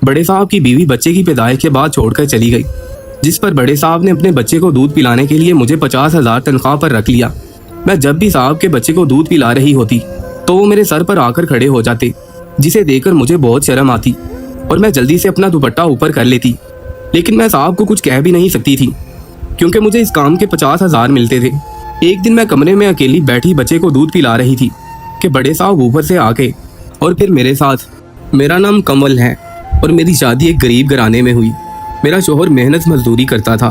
बड़े साहब की बीवी बच्चे की पैदाइश के बाद छोड़कर चली गई, जिस पर बड़े साहब ने अपने बच्चे को दूध पिलाने के लिए मुझे 50,000 तनख्वाह पर रख लिया। मैं जब भी साहब के बच्चे को दूध पिला रही होती तो वो मेरे सर पर आकर खड़े हो जाते, जिसे देखकर मुझे बहुत शर्म आती और मैं जल्दी से अपना दुपट्टा ऊपर कर लेती। लेकिन मैं साहब को कुछ कह भी नहीं सकती थी, क्योंकि मुझे इस काम के 50,000 मिलते थे। एक दिन मैं कमरे में अकेली बैठी बच्चे को दूध पिला रही थी कि बड़े साहब ऊपर से आके और फिर मेरे साथ, मेरा नाम कमल है और मेरी शादी एक गरीब घराने में हुई। मेरा शोहर मेहनत मजदूरी करता था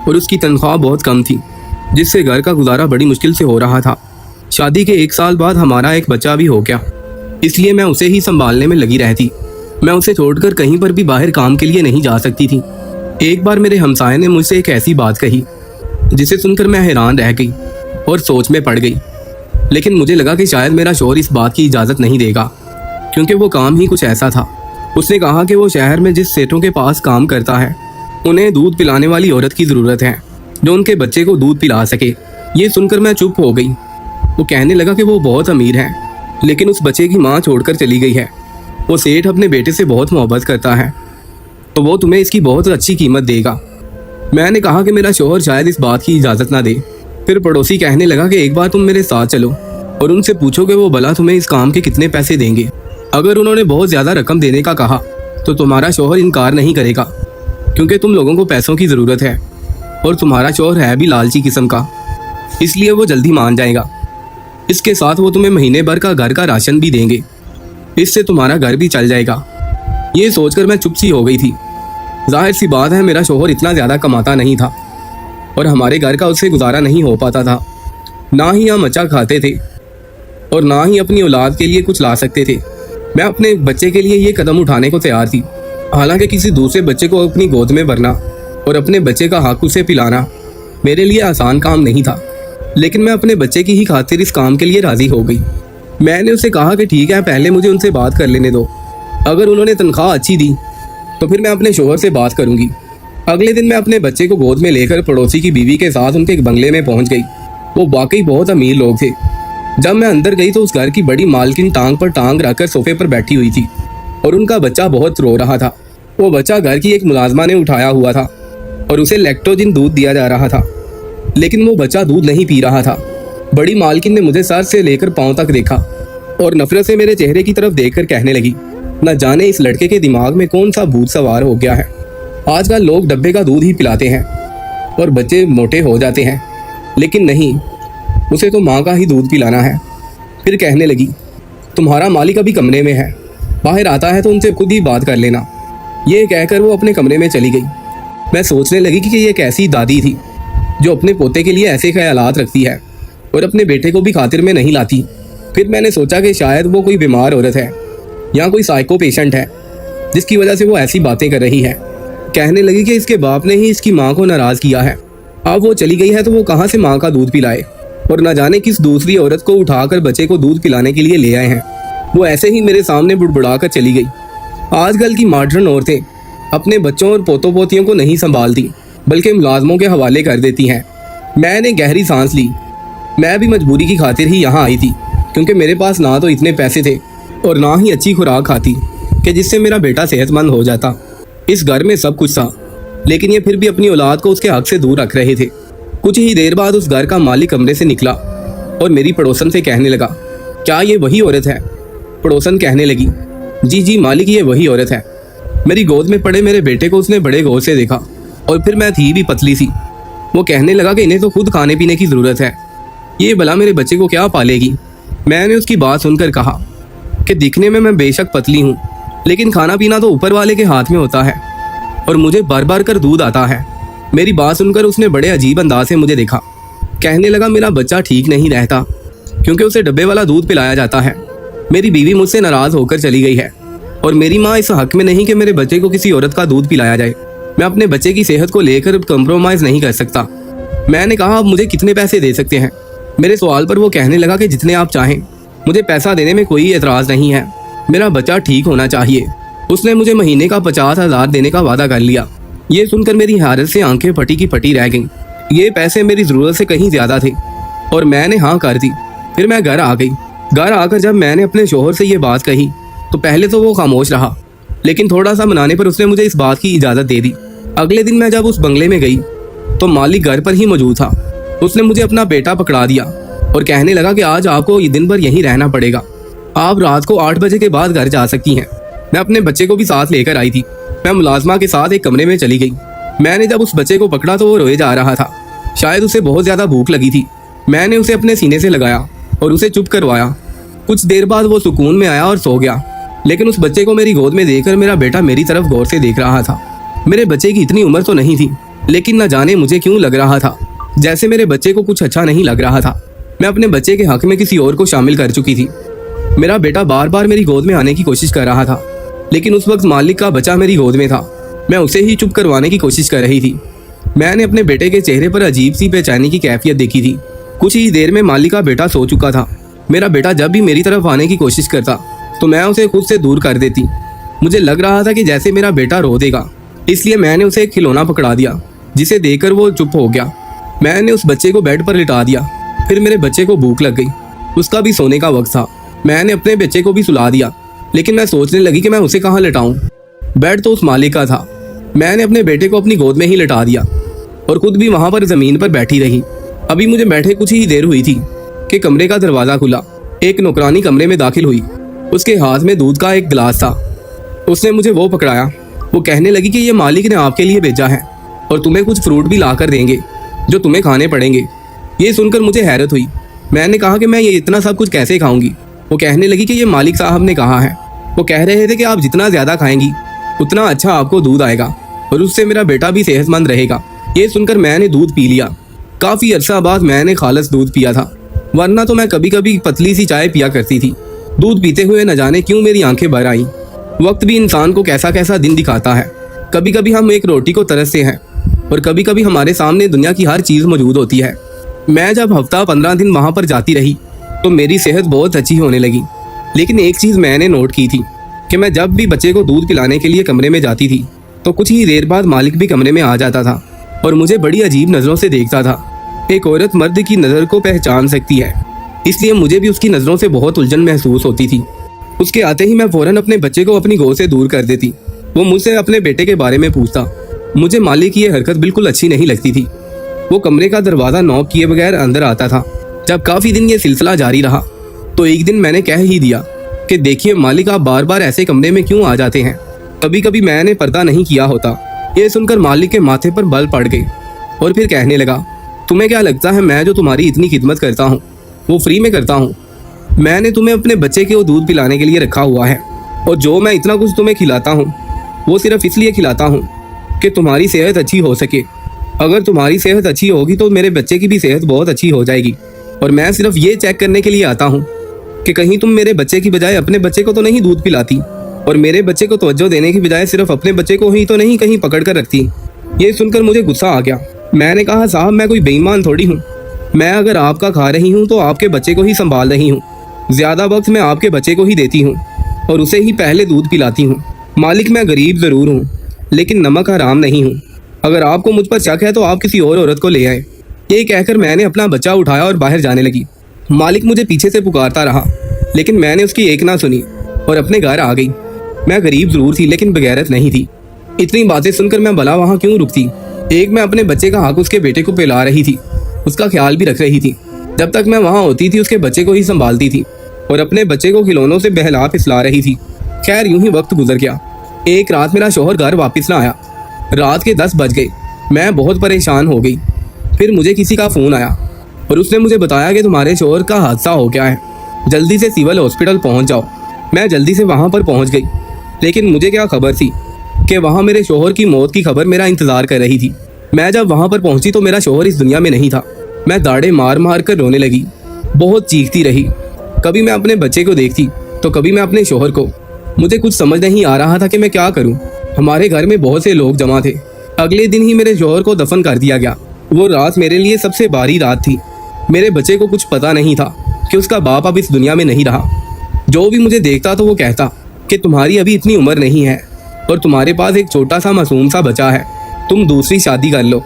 और उसकी तनख्वाह बहुत कम थी, जिससे घर का गुजारा बड़ी मुश्किल से हो रहा था। शादी के 1 साल बाद हमारा एक बच्चा भी हो गया, इसलिए मैं उसे ही संभालने में लगी रहती। मैं उसे छोड़कर कहीं पर भी बाहर काम के लिए नहीं जा सकती थी। एक बार मेरे हमसाये ने मुझसे एक ऐसी बात कही जिसे सुनकर मैं हैरान रह गई और सोच में पड़ गई। लेकिन मुझे लगा कि शायद मेरा शोहर इस बात की इजाज़त नहीं देगा, क्योंकि वो काम ही कुछ ऐसा था। उसने कहा कि वो शहर में जिस सेठों के पास काम करता है उन्हें दूध पिलाने वाली औरत की ज़रूरत है जो उनके बच्चे को दूध पिला सके। ये सुनकर मैं चुप हो गई। वो कहने लगा कि वो बहुत अमीर है, लेकिन उस बच्चे की माँ छोड़कर चली गई है। वो सेठ अपने बेटे से बहुत मोहब्बत करता है, तो वो तुम्हें इसकी बहुत अच्छी कीमत देगा। मैंने कहा कि मेरा शोहर शायद इस बात की इजाज़त ना दे। फिर पड़ोसी कहने लगा कि एक बार तुम मेरे साथ चलो और उनसे पूछो कि वो भला तुम्हें इस काम के कितने पैसे देंगे। अगर उन्होंने बहुत ज़्यादा रकम देने का कहा तो तुम्हारा शोहर इनकार नहीं करेगा, क्योंकि तुम लोगों को पैसों की ज़रूरत है और तुम्हारा शोहर है भी लालची किस्म का, इसलिए वो जल्दी मान जाएगा। इसके साथ वो तुम्हें महीने भर का घर का राशन भी देंगे, इससे तुम्हारा घर भी चल जाएगा। ये सोचकर मैं चुप सी हो गई थी। जाहिर सी बात है मेरा शोहर इतना ज़्यादा कमाता नहीं था और हमारे घर का उससे गुजारा नहीं हो पाता था। ना ही हम अच्छा खाते थे और ना ही अपनी औलाद के लिए कुछ ला सकते थे। मैं अपने बच्चे के लिए ये कदम उठाने को तैयार थी। हालांकि किसी दूसरे बच्चे को अपनी गोद में भरना और अपने बच्चे का हक उसे पिलाना मेरे लिए आसान काम नहीं था, लेकिन मैं अपने बच्चे की ही खातिर इस काम के लिए राज़ी हो गई। मैंने उसे कहा कि ठीक है, पहले मुझे उनसे बात कर लेने दो। अगर उन्होंने तनख्वाह अच्छी दी तो फिर मैं अपने शोहर से बात करूंगी। अगले दिन मैं अपने बच्चे को गोद में लेकर पड़ोसी की बीवी के साथ उनके एक बंगले में पहुंच गई। वो वाकई बहुत अमीर लोग थे। जब मैं अंदर गई तो उस घर की बड़ी मालकिन टांग पर टांग रखकर सोफे पर बैठी हुई थी और उनका बच्चा बहुत रो रहा था। वो बच्चा घर की एक मुलाजमा ने उठाया हुआ था और उसे लैक्टोजिन दूध दिया जा रहा था, लेकिन वो बच्चा दूध नहीं पी रहा था। बड़ी मालकिन ने मुझे सर से लेकर पांव तक देखा और नफरत से मेरे चेहरे की तरफ देखकर कहने लगी, न जाने इस लड़के के दिमाग में कौन सा भूत सवार हो गया है। आजकल लोग डब्बे का दूध ही पिलाते हैं और बच्चे मोटे हो जाते हैं, लेकिन नहीं, उसे तो माँ का ही दूध पिलाना है। फिर कहने लगी, तुम्हारा मालिक अभी कमरे में है, बाहर आता है तो उनसे खुद ही बात कर लेना। ये कहकर वो अपने कमरे में चली गई। मैं सोचने लगी कि ये एक ऐसी दादी थी जो अपने पोते के लिए ऐसे ख्यालात रखती है और अपने बेटे को भी खातिर में नहीं लाती। फिर मैंने सोचा कि शायद वो कोई बीमार औरत है या कोई साइको पेशेंट है, जिसकी वजह से वो ऐसी बातें कर रही है। कहने लगी कि इसके बाप ने ही इसकी माँ को नाराज़ किया है। अब वो चली गई है तो वो कहाँ से माँ का दूध पिलाए, और न जाने किस दूसरी औरत को उठाकर बच्चे को दूध पिलाने के लिए ले आए हैं। वो ऐसे ही मेरे सामने बुड़बुड़ा कर चली गई। आजकल की मॉडर्न औरतें अपने बच्चों और पोतों पोतियों को नहीं संभालती, बल्कि मुलाजमों के हवाले कर देती हैं। मैंने गहरी सांस ली। मैं भी मजबूरी की खातिर ही यहाँ आई थी, क्योंकि मेरे पास ना तो इतने पैसे थे और ना ही अच्छी खुराक खाती कि जिससे मेरा बेटा सेहतमंद हो जाता। इस घर में सब कुछ था, लेकिन ये फिर भी अपनी औलाद को उसके हक से दूर रख रहे थे। कुछ ही देर बाद उस घर का मालिक कमरे से निकला और मेरी पड़ोसन से कहने लगा, क्या ये वही औरत है? पड़ोसन कहने लगी, जी जी मालिक, ये वही औरत है। मेरी गोद में पड़े मेरे बेटे को उसने बड़े गौर से देखा और फिर मैं थी भी पतली सी। वो कहने लगा कि इन्हें तो खुद खाने पीने की ज़रूरत है, ये भला मेरे बच्चे को क्या पालेगी। मैंने उसकी बात सुनकर कहा कि दिखने में मैं बेशक पतली हूँ, लेकिन खाना पीना तो ऊपर वाले के हाथ में होता है और मुझे बार बार कर दूध आता है। मेरी बात सुनकर उसने बड़े अजीब अंदाज से मुझे देखा। कहने लगा, मेरा बच्चा ठीक नहीं रहता क्योंकि उसे डब्बे वाला दूध पिलाया जाता है। मेरी बीवी मुझसे नाराज़ होकर चली गई है और मेरी माँ इस हक में नहीं कि मेरे बच्चे को किसी औरत का दूध पिलाया जाए। मैं अपने बच्चे की सेहत को लेकर कंप्रोमाइज़ नहीं कर सकता। मैंने कहा, आप मुझे कितने पैसे दे सकते हैं? मेरे सवाल पर वो कहने लगा कि जितने आप चाहें, मुझे पैसा देने में कोई एतराज़ नहीं है, मेरा बच्चा ठीक होना चाहिए। उसने मुझे महीने का 50,000 देने का वादा कर लिया। ये सुनकर मेरी हैरत से आंखें फटी की फटी रह गईं। ये पैसे मेरी ज़रूरत से कहीं ज़्यादा थे और मैंने हाँ कर दी। फिर मैं घर आ गई। घर आकर जब मैंने अपने शोहर से ये बात कही तो पहले तो वो खामोश रहा, लेकिन थोड़ा सा मनाने पर उसने मुझे इस बात की इजाज़त दे दी। अगले दिन मैं जब उस बंगले में गई तो मालिक घर पर ही मौजूद था। उसने मुझे अपना बेटा पकड़ा दिया और कहने लगा कि आज आपको ये दिन भर यहीं रहना पड़ेगा, आप रात को 8 बजे के बाद घर जा सकती हैं। मैं अपने बच्चे को भी साथ लेकर आई थी। मैं मुलाजमा के साथ एक कमरे में चली गई। मैंने जब उस बच्चे को पकड़ा तो वो रोए जा रहा था, शायद उसे बहुत ज़्यादा भूख लगी थी। मैंने उसे अपने सीने से लगाया और उसे चुप करवाया। कुछ देर बाद वो सुकून में आया और सो गया, लेकिन उस बच्चे को मेरी गोद में देखकर मेरा बेटा मेरी तरफ गौर से देख रहा था। मेरे बच्चे की इतनी उम्र तो नहीं थी, लेकिन न जाने मुझे क्यों लग रहा था जैसे मेरे बच्चे को कुछ अच्छा नहीं लग रहा था। मैं अपने बच्चे के हक में किसी और को शामिल कर चुकी थी। मेरा बेटा बार बार मेरी गोद में आने की कोशिश कर रहा था, लेकिन उस वक्त मालिक का बच्चा मेरी गोद में था। मैं उसे ही चुप करवाने की कोशिश कर रही थी। मैंने अपने बेटे के चेहरे पर अजीब सी बेचैनी की कैफियत देखी थी। कुछ ही देर में मालिक का बेटा सो चुका था। मेरा बेटा जब भी मेरी तरफ आने की कोशिश करता तो मैं उसे खुद से दूर कर देती। मुझे लग रहा था कि जैसे मेरा बेटा रो देगा, इसलिए मैंने उसे एक खिलौना पकड़ा दिया, जिसे देखकर वो चुप हो गया। मैंने उस बच्चे को बेड पर लिटा दिया। फिर मेरे बच्चे को भूख लग गई, उसका भी सोने का वक्त था। मैंने अपने बच्चे को भी सुला दिया, लेकिन मैं सोचने लगी कि मैं उसे कहाँ लिटाऊं। बेड तो उस मालिक का था। मैंने अपने बेटे को अपनी गोद में ही लिटा दिया और खुद भी वहां पर जमीन पर बैठी रही। अभी मुझे बैठे कुछ ही देर हुई थी कि कमरे का दरवाजा खुला। एक नौकरानी कमरे में दाखिल हुई। उसके हाथ में दूध का एक गिलास था। उसने मुझे वो पकड़ाया। वो कहने लगी कि ये मालिक ने आपके लिए भेजा है और तुम्हें कुछ फ्रूट भी ला कर देंगे जो तुम्हें खाने पड़ेंगे। ये सुनकर मुझे हैरत हुई। मैंने कहा कि मैं ये इतना सब कुछ कैसे खाऊंगी। वो कहने लगी कि ये मालिक साहब ने कहा है। वो कह रहे थे कि आप जितना ज़्यादा खाएंगी उतना अच्छा आपको दूध आएगा और उससे मेरा बेटा भी सेहतमंद रहेगा। ये सुनकर मैंने दूध पी लिया। काफ़ी अरसा बाद मैंने खालस दूध पिया था, वरना तो मैं कभी कभी पतली सी चाय पिया करती थी। दूध पीते हुए न जाने क्यों मेरी आंखें भर आईं। वक्त भी इंसान को कैसा कैसा दिन दिखाता है। कभी कभी हम एक रोटी को तरसते हैं और कभी कभी हमारे सामने दुनिया की हर चीज़ मौजूद होती है। मैं जब हफ्ता 15 दिन वहाँ पर जाती रही तो मेरी सेहत बहुत अच्छी होने लगी। लेकिन एक चीज़ मैंने नोट की थी कि मैं जब भी बच्चे को दूध पिलाने के लिए कमरे में जाती थी तो कुछ ही देर बाद मालिक भी कमरे में आ जाता था और मुझे बड़ी अजीब नज़रों से देखता था। एक औरत मर्द की नज़र को पहचान सकती है, इसलिए मुझे भी उसकी नज़रों से बहुत उलझन महसूस होती थी। उसके आते ही मैं फ़ौरन अपने बच्चे को अपनी गोद से दूर कर देती। वो मुझसे अपने बेटे के बारे में पूछता। मुझे मालिक की ये हरकत बिल्कुल अच्छी नहीं लगती थी। वो कमरे का दरवाज़ा नॉक किए बगैर अंदर आता था। जब काफ़ी दिन ये सिलसिला जारी रहा तो एक दिन मैंने कह ही दिया कि देखिए मालिक, आप बार बार ऐसे कमरे में क्यों आ जाते हैं। कभी कभी मैंने पर्दा नहीं किया होता। ये सुनकर मालिक के माथे पर बल पड़ गए और फिर कहने लगा, तुम्हें क्या लगता है मैं जो तुम्हारी इतनी खिदमत करता हूँ वो फ्री में करता हूँ? मैंने तुम्हें अपने बच्चे के वो दूध पिलाने के लिए रखा हुआ है और जो मैं इतना कुछ तुम्हें खिलाता हूँ वो सिर्फ इसलिए खिलाता हूँ कि तुम्हारी सेहत अच्छी हो सके। अगर तुम्हारी सेहत अच्छी होगी तो मेरे बच्चे की भी सेहत बहुत अच्छी हो जाएगी। और मैं सिर्फ ये चेक करने के लिए आता हूँ कि कहीं तुम मेरे बच्चे की बजाय अपने बच्चे को तो नहीं दूध पिलाती और मेरे बच्चे को तवज्जो देने की बजाय सिर्फ अपने बच्चे को ही तो नहीं कहीं पकड़ कर रखती। ये सुनकर मुझे गुस्सा आ गया। मैंने कहा, साहब मैं कोई बेईमान थोड़ी हूँ। मैं अगर आपका खा रही हूँ तो आपके बच्चे को ही संभाल रही हूँ। ज़्यादा वक्त मैं आपके बच्चे को ही देती हूँ और उसे ही पहले दूध पिलाती हूँ। मालिक, मैं गरीब ज़रूर हूँ लेकिन नमक हराम नहीं हूँ। अगर आपको मुझ पर शक है तो आप किसी और औरत को ले आए। ये कहकर मैंने अपना बच्चा उठाया और बाहर जाने लगी। मालिक मुझे पीछे से पुकारता रहा, लेकिन मैंने उसकी एक ना सुनी और अपने घर आ गई। मैं गरीब ज़रूर थी लेकिन बगैरत नहीं थी। इतनी बातें सुनकर मैं भला वहाँ क्यों रुकती। एक मैं अपने बच्चे का हक उसके बेटे को पिला रही थी, उसका ख्याल भी रख रही थी। जब तक मैं वहाँ होती थी उसके बच्चे को ही संभालती थी और अपने बच्चे को खिलौनों से बहला फिसला रही थी। खैर यूं ही वक्त गुजर गया। एक रात मेरा शौहर घर वापस ना आया। रात के 10 बज गए। मैं बहुत परेशान हो गई। फिर मुझे किसी का फ़ोन आया और उसने मुझे बताया कि तुम्हारे शौहर का हादसा हो गया है, जल्दी से सिविल हॉस्पिटल पहुंच जाओ। मैं जल्दी से वहां पर पहुंच गई, लेकिन मुझे क्या खबर थी कि वहां मेरे शौहर की मौत की खबर मेरा इंतज़ार कर रही थी। मैं जब वहां पर पहुंची तो मेरा शौहर इस दुनिया में नहीं था। मैं दाड़े मार मार कर रोने लगी, बहुत चीखती रही। कभी मैं अपने बच्चे को देखती तो कभी मैं अपने शौहर को। मुझे कुछ समझ नहीं आ रहा था कि मैं क्या करूं। हमारे घर में बहुत से लोग जमा थे। अगले दिन ही मेरे शौहर को दफन कर दिया गया। वो रात मेरे लिए सबसे भारी रात थी। मेरे बच्चे को कुछ पता नहीं था कि उसका बाप अब इस दुनिया में नहीं रहा। जो भी मुझे देखता तो वो कहता कि तुम्हारी अभी इतनी उम्र नहीं है और तुम्हारे पास एक छोटा सा मासूम सा बच्चा है, तुम दूसरी शादी कर लो।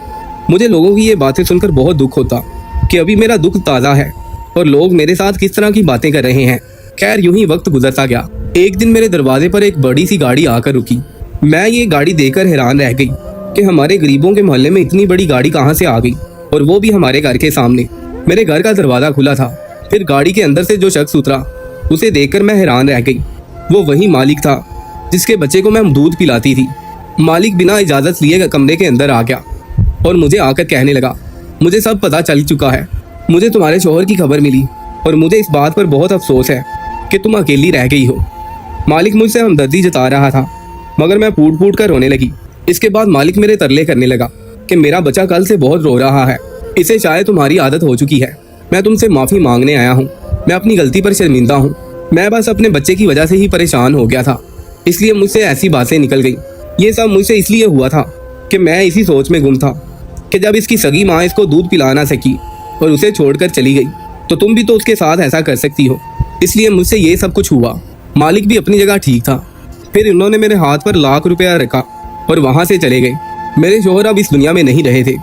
मुझे लोगों की ये बातें सुनकर बहुत दुख होता कि अभी मेरा दुख ताज़ा है और लोग मेरे साथ किस तरह की बातें कर रहे हैं। खैर यूं ही वक्त गुजरता गया। एक दिन मेरे दरवाजे पर एक बड़ी सी गाड़ी आकर रुकी। मैं ये गाड़ी देखकर हैरान रह गई कि हमारे गरीबों के मोहल्ले में इतनी बड़ी गाड़ी कहाँ से आ गई, और वो भी हमारे घर के सामने। मेरे घर का दरवाजा खुला था। फिर गाड़ी के अंदर से जो शख्स उतरा, उसे देखकर मैं हैरान रह गई। वो वही मालिक था जिसके बच्चे को मैं दूध पिलाती थी। मालिक बिना इजाज़त लिए कमरे के अंदर आ गया और मुझे आकर कहने लगा, मुझे सब पता चल चुका है। मुझे तुम्हारे शोहर की खबर मिली और मुझे इस बात पर बहुत अफसोस है कि तुम अकेली रह गई हो। मालिक मुझसे हमदर्दी जता रहा था, मगर मैं फूट फूट कर रोने लगी। इसके बाद मालिक मेरे तरले करने लगा कि मेरा बच्चा कल से बहुत रो रहा है, इसे शायद तुम्हारी आदत हो चुकी है। मैं तुमसे माफ़ी मांगने आया हूँ। मैं अपनी गलती पर शर्मिंदा हूँ। मैं बस अपने बच्चे की वजह से ही परेशान हो गया था, इसलिए मुझसे ऐसी बातें निकल गई। ये सब मुझसे इसलिए हुआ था कि मैं इसी सोच में गुम था कि जब इसकी सगी माँ इसको दूध पिला ना सकी और उसे छोड़कर चली गई, तो तुम भी तो उसके साथ ऐसा कर सकती हो। इसलिए मुझसे ये सब कुछ हुआ। मालिक भी अपनी जगह ठीक था। फिर उन्होंने मेरे हाथ पर लाख रुपया रखा और वहाँ से चले गए। मेरे शोहर अब इस दुनिया में नहीं रहे थे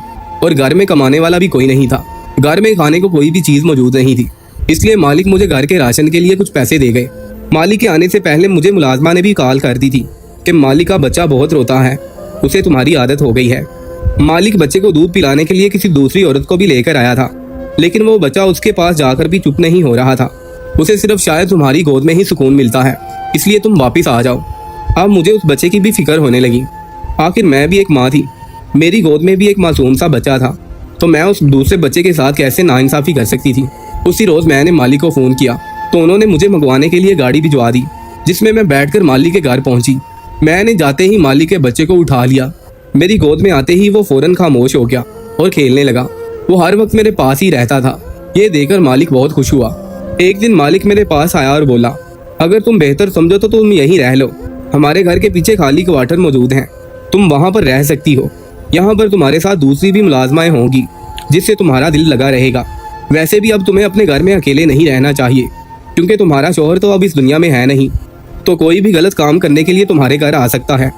और घर में कमाने वाला भी कोई नहीं था। घर में खाने को कोई भी चीज़ मौजूद नहीं थी, इसलिए मालिक मुझे घर के राशन के लिए कुछ पैसे दे गए। मालिक के आने से पहले मुझे मुलाजमा ने भी कॉल कर दी थी कि मालिक का बच्चा बहुत रोता है, उसे तुम्हारी आदत हो गई है। मालिक बच्चे को दूध पिलाने के लिए किसी दूसरी औरत को भी लेकर आया था, लेकिन वो बच्चा उसके पास जाकर भी चुप नहीं हो रहा था। उसे सिर्फ शायद तुम्हारी गोद में ही सुकून मिलता है, इसलिए तुम वापिस आ जाओ। अब मुझे उस बच्चे की भी फिक्र होने लगी। आखिर मैं भी एक माँ थी, मेरी गोद में भी एक मासूम सा बच्चा था, तो मैं उस दूसरे बच्चे के साथ कैसे नाइंसाफ़ी कर सकती थी। उसी रोज़ मैंने मालिक को फ़ोन किया तो उन्होंने मुझे मंगवाने के लिए गाड़ी भिजवा दी, जिसमें मैं बैठकर मालिक के घर पहुंची। मैंने जाते ही मालिक के बच्चे को उठा लिया। मेरी गोद में आते ही वो फ़ौरन खामोश हो गया और खेलने लगा। वो हर वक्त मेरे पास ही रहता था। ये देखकर मालिक बहुत खुश हुआ। एक दिन मालिक मेरे पास आया और बोला, अगर तुम बेहतर समझो तो तुम यहीं रह लो। हमारे घर के पीछे खाली क्वार्टर मौजूद हैं, तुम वहाँ पर रह सकती हो। यहाँ पर तुम्हारे साथ दूसरी भी मुलाजमाएं होंगी, जिससे तुम्हारा दिल लगा रहेगा। वैसे भी अब तुम्हें अपने घर में अकेले नहीं रहना चाहिए, क्योंकि तुम्हारा शौहर तो अब इस दुनिया में है नहीं, तो कोई भी गलत काम करने के लिए तुम्हारे घर आ सकता है।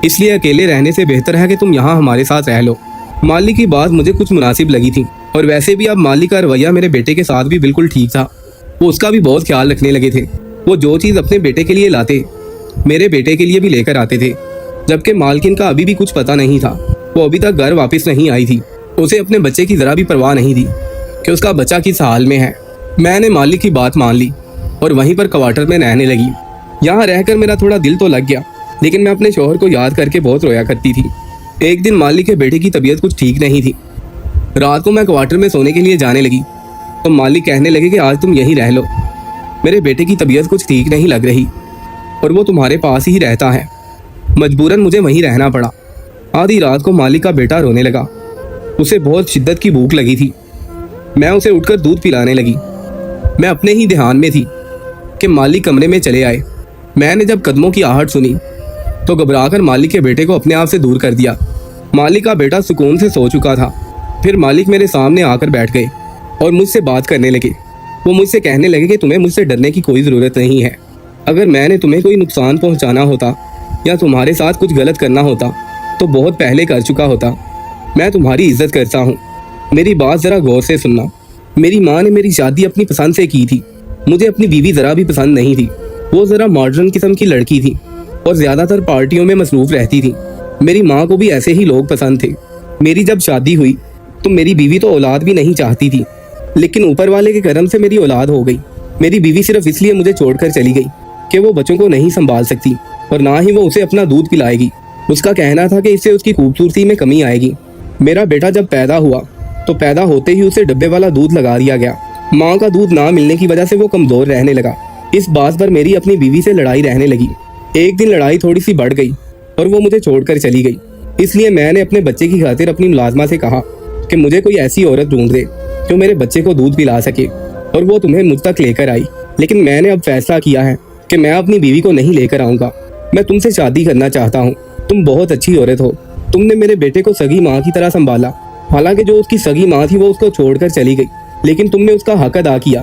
इसलिए अकेले रहने से बेहतर है कि तुम यहाँ हमारे साथ रह लो। मालिक की बात मुझे कुछ मुनासिब लगी थी, और वैसे भी अब मालिक का रवैया मेरे बेटे के साथ भी बिल्कुल ठीक था। वो उसका भी बहुत ख्याल रखने लगे थे। वो जो चीज़ अपने बेटे के लिए लाते, मेरे बेटे के लिए भी लेकर आते थे। जबकि मालकिन का अभी भी कुछ पता नहीं था। वो अभी तक घर वापस नहीं आई थी। उसे अपने बच्चे की ज़रा भी परवाह नहीं थी कि उसका बच्चा किस हाल में है। मैंने मालिक की बात मान ली और वहीं पर क्वार्टर में रहने लगी। यहाँ रहकर मेरा थोड़ा दिल तो लग गया, लेकिन मैं अपने शौहर को याद करके बहुत रोया करती थी। एक दिन मालिक के बेटे की तबीयत कुछ ठीक नहीं थी। रात को मैं क्वार्टर में सोने के लिए जाने लगी तो मालिक कहने लगे कि आज तुम यहीं रह लो। मेरे बेटे की तबीयत कुछ ठीक नहीं लग रही और वो तुम्हारे पास ही रहता है। मजबूरन मुझे वहीं रहना पड़ा। आधी रात को मालिक का बेटा रोने लगा। उसे बहुत शिद्दत की भूख लगी थी। मैं उसे उठकर दूध पिलाने लगी। मैं अपने ही ध्यान में थी कि मालिक कमरे में चले आए। मैंने जब कदमों की आहट सुनी तो घबराकर मालिक के बेटे को अपने आप से दूर कर दिया। मालिक का बेटा सुकून से सो चुका था। फिर मालिक मेरे सामने आकर बैठ गए और मुझसे बात करने लगे। वो मुझसे कहने लगे कि तुम्हें मुझसे डरने की कोई ज़रूरत नहीं है। अगर मैंने तुम्हें कोई नुकसान पहुंचाना होता या तुम्हारे साथ कुछ गलत करना होता तो बहुत पहले कर चुका होता। मैं तुम्हारी इज्जत करता हूँ। मेरी बात ज़रा गौर से सुनना। मेरी माँ ने मेरी शादी अपनी पसंद से की थी। मुझे अपनी बीवी ज़रा भी पसंद नहीं थी। वो ज़रा मॉडर्न किस्म की लड़की थी और ज़्यादातर पार्टियों में मसरूफ़ रहती थी। मेरी माँ को भी ऐसे ही लोग पसंद थे। मेरी जब शादी हुई तो मेरी बीवी तो औलाद भी नहीं चाहती थी, लेकिन ऊपर वाले के करम से मेरी औलाद हो गई। मेरी बीवी सिर्फ इसलिए मुझे छोड़कर चली गई कि वो बच्चों को नहीं संभाल सकती और ना ही वो उसे अपना दूध पिलाएगी। उसका कहना था कि इससे उसकी खूबसूरती में कमी आएगी। मेरा बेटा जब पैदा हुआ तो पैदा होते ही उसे डब्बे वाला दूध लगा दिया गया। माँ का दूध ना मिलने की वजह से वो कमज़ोर रहने लगा। इस बात पर मेरी अपनी बीवी से लड़ाई रहने लगी। एक दिन लड़ाई थोड़ी सी बढ़ गई और वो मुझे छोड़कर चली गई। इसलिए मैंने अपने बच्चे की खातिर अपनी मुलाजमा से कहा कि मुझे कोई ऐसी औरत ढूंढ दे जो मेरे बच्चे को दूध पिला सके, और वो तुम्हें मुझ तक लेकर आई। लेकिन मैंने अब फैसला किया है कि मैं अपनी बीवी को नहीं लेकर आऊँगा। मैं तुमसे शादी करना चाहता हूँ। तुम बहुत अच्छी औरत हो। तुमने मेरे बेटे को सगी माँ की तरह संभाला। हालांकि जो उसकी सगी माँ थी वो उसको छोड़कर चली गई, लेकिन तुमने उसका हक अदा किया।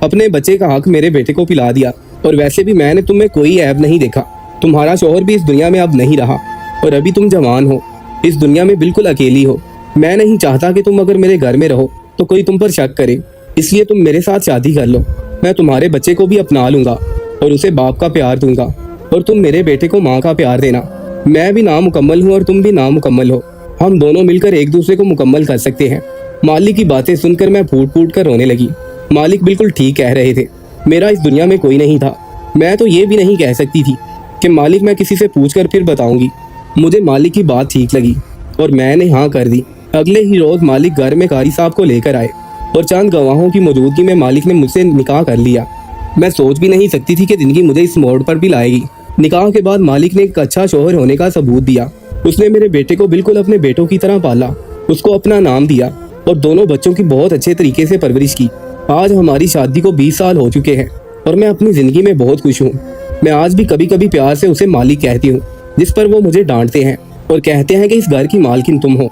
अपने बच्चे का हक मेरे बेटे को पिला दिया। और वैसे भी मैंने तुम्हें कोई ऐब नहीं देखा। तुम्हारा शौहर भी इस दुनिया में अब नहीं रहा और अभी तुम जवान हो, इस दुनिया में बिल्कुल अकेली हो। मैं नहीं चाहता कि तुम अगर मेरे घर में रहो तो कोई तुम पर शक करे, इसलिए तुम मेरे साथ शादी कर लो। मैं तुम्हारे बच्चे को भी अपना लूंगा और उसे बाप का प्यार दूंगा और तुम मेरे बेटे को माँ का प्यार देना। मैं भी नामुकम्मल हूँ और तुम भी नामुकम्मल हो, हम दोनों मिलकर एक दूसरे को मुकम्मल कर सकते हैं। मालिक की बातें सुनकर मैं फूट फूट कर रोने लगी। मालिक बिल्कुल ठीक कह रहे थे, मेरा इस दुनिया में कोई नहीं था। मैं तो ये भी नहीं कह सकती थी कि मालिक मैं किसी से पूछ कर फिर बताऊंगी। मुझे मालिक की बात ठीक लगी और मैंने हाँ कर दी। अगले ही रोज मालिक घर में कारी साहब को लेकर आए और चंद गवाहों की मौजूदगी में मालिक ने मुझसे निकाह कर लिया। मैं सोच भी नहीं सकती थी कि जिंदगी मुझे इस मोड़ पर भी लाएगी। निकाह के बाद मालिक ने एक अच्छा शौहर होने का सबूत दिया। उसने मेरे बेटे को बिल्कुल अपने बेटों की तरह पाला, उसको अपना नाम दिया और दोनों बच्चों की बहुत अच्छे तरीके से परवरिश की। आज हमारी शादी को 20 साल हो चुके हैं और मैं अपनी जिंदगी में बहुत खुश हूँ। मैं आज भी कभी कभी प्यार से उसे मालिक कहती हूँ, जिस पर वो मुझे डांटते हैं और कहते हैं कि इस घर की मालकिन तुम हो।